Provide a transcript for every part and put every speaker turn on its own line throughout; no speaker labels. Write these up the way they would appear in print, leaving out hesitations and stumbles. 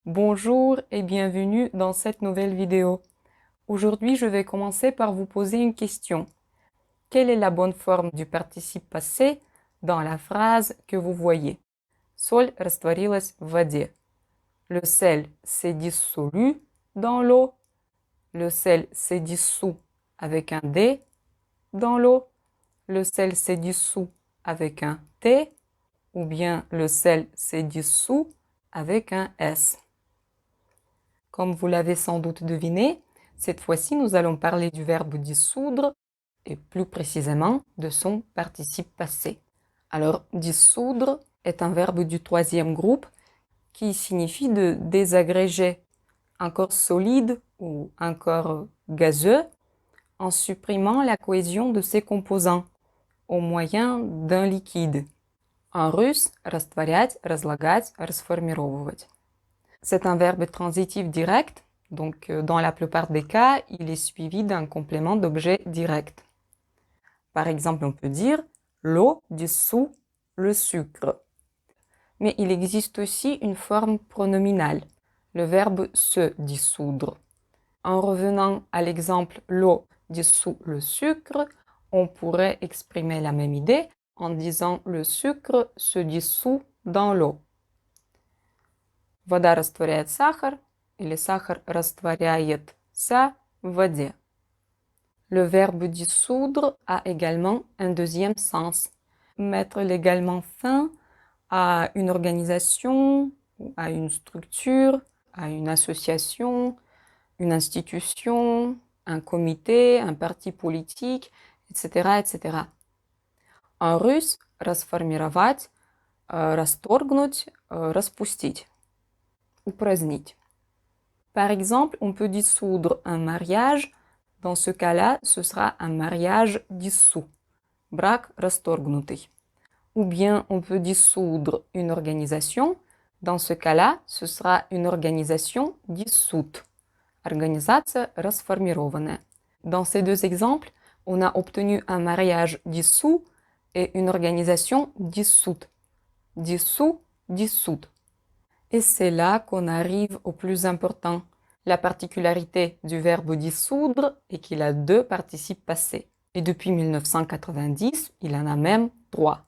Bonjour et bienvenue dans cette nouvelle vidéo. Aujourd'hui, je vais commencer par vous poser une question. Quelle est la bonne forme du participe passé dans la phrase que vous voyez? Соль растворилась в воде. Le sel s'est dissolu dans l'eau. Le sel s'est dissous avec un D dans l'eau. Le sel s'est dissous avec un T ou bien le sel s'est dissous avec un S. Comme vous l'avez sans doute deviné, cette fois-ci, nous allons parler du verbe dissoudre et plus précisément de son participe passé. Alors, dissoudre est un verbe du troisième groupe qui signifie de désagréger un corps solide ou un corps gazeux en supprimant la cohésion de ses composants au moyen d'un liquide. En russe, растворять, разлагать, расформировывать. C'est un verbe transitif direct, donc dans la plupart des cas, il est suivi d'un complément d'objet direct. Par exemple, on peut dire l'eau dissout le sucre. Mais il existe aussi une forme pronominale, le verbe se dissoudre. En revenant à l'exemple l'eau dissout le sucre, on pourrait exprimer la même idée en disant le sucre se dissout dans l'eau. Вода растворяет сахар или сахар растворяется в воде. Le verbe dissoudre a également un deuxième sens. Mettre légalement fin à une organisation, à une structure, à une association, une institution, un comité, un parti politique, etc., etc. En russe, расформировать, расторгнуть, распустить. Упразднить. Par exemple, on peut dissoudre un mariage. Dans ce cas-là, ce sera un mariage dissous. Брак расторгнутый. Ou bien on peut dissoudre une organisation. Dans ce cas-là, ce sera une organisation dissoute. Организация расформированная. Dans ces deux exemples, on a obtenu un mariage dissous et une organisation dissoute. Dissous, dissoute. Et c'est là qu'on arrive au plus important. La particularité du verbe dissoudre est qu'il a deux participes passés. Et depuis 1990, il en a même trois.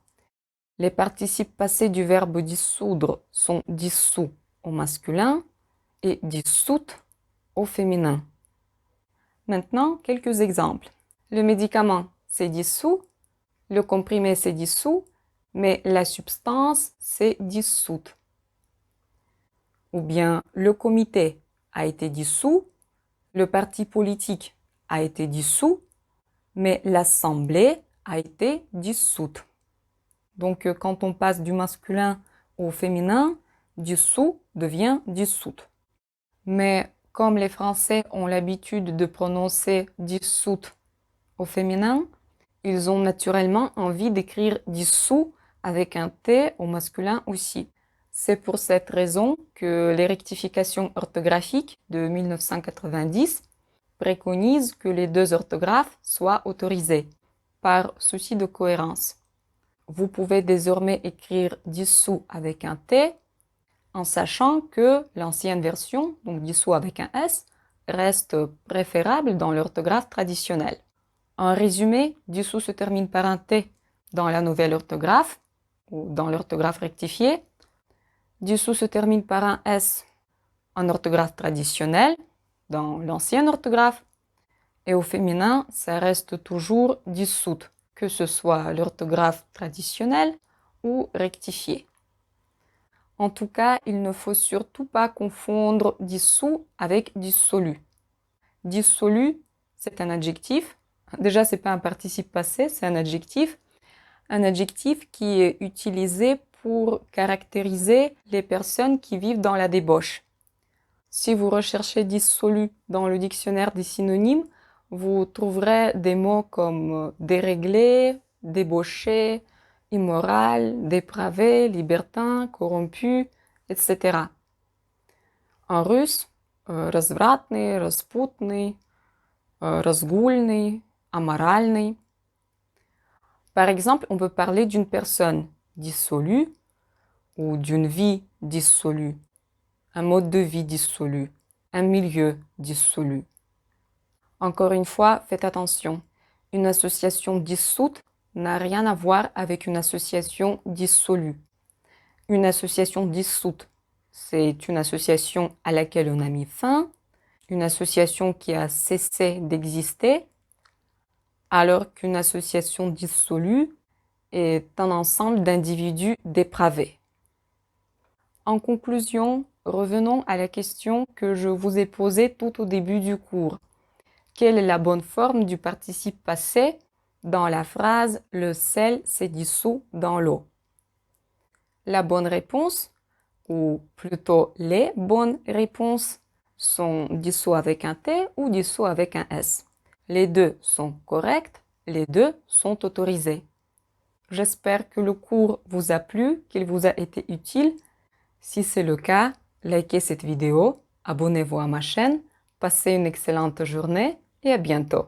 Les participes passés du verbe dissoudre sont dissous au masculin et dissoute au féminin. Maintenant, quelques exemples. Le médicament, c'est dissous. Le comprimé, c'est dissous. Mais la substance, c'est dissoute. Ou bien le comité a été dissous, le parti politique a été dissous, mais l'assemblée a été dissoute. Donc quand on passe du masculin au féminin, dissous devient dissoute. Mais comme les Français ont l'habitude de prononcer dissoute au féminin, ils ont naturellement envie d'écrire dissous avec un T au masculin aussi. C'est pour cette raison que les rectifications orthographiques de 1990 préconisent que les deux orthographes soient autorisées, par souci de cohérence. Vous pouvez désormais écrire dissous avec un T, en sachant que l'ancienne version, donc dissous avec un S, reste préférable dans l'orthographe traditionnelle. En résumé, dissous se termine par un T dans la nouvelle orthographe, ou dans l'orthographe rectifiée. Dissous se termine par un S en orthographe traditionnelle, dans l'ancienne orthographe. Et au féminin, ça reste toujours dissoute, que ce soit l'orthographe traditionnelle ou rectifiée. En tout cas, il ne faut surtout pas confondre dissous avec dissolu. Dissolu, c'est un adjectif. Déjà, c'est pas un participe passé, c'est un adjectif. Un adjectif qui est utilisé pour caractériser les personnes qui vivent dans la débauche. Si vous recherchez dissolu dans le dictionnaire des synonymes, vous trouverez des mots comme déréglé, débauché, immoral, dépravé, libertin, corrompu, etc. En russe, развратный, распутный, разгульный, аморальный. Par exemple, on peut parler d'une personne dissolue ou d'une vie dissolue. un mode de vie dissolu, un milieu dissolu. Encore une fois, faites attention. Une association dissoute n'a rien à voir avec une association dissolue. Une association dissoute, c'est une association à laquelle on a mis fin, une association qui a cessé d'exister, alors qu'une association dissolue est un ensemble d'individus dépravés. En conclusion, revenons à la question que je vous ai posée tout au début du cours. Quelle est la bonne forme du participe passé dans la phrase « Le sel s'est dissous dans l'eau ». La bonne réponse, ou plutôt les bonnes réponses, sont dissous avec un T ou dissous avec un S. Les deux sont corrects, les deux sont autorisés. J'espère que le cours vous a plu, qu'il vous a été utile. Si c'est le cas, likez cette vidéo, abonnez-vous à ma chaîne, passez une excellente journée et à bientôt.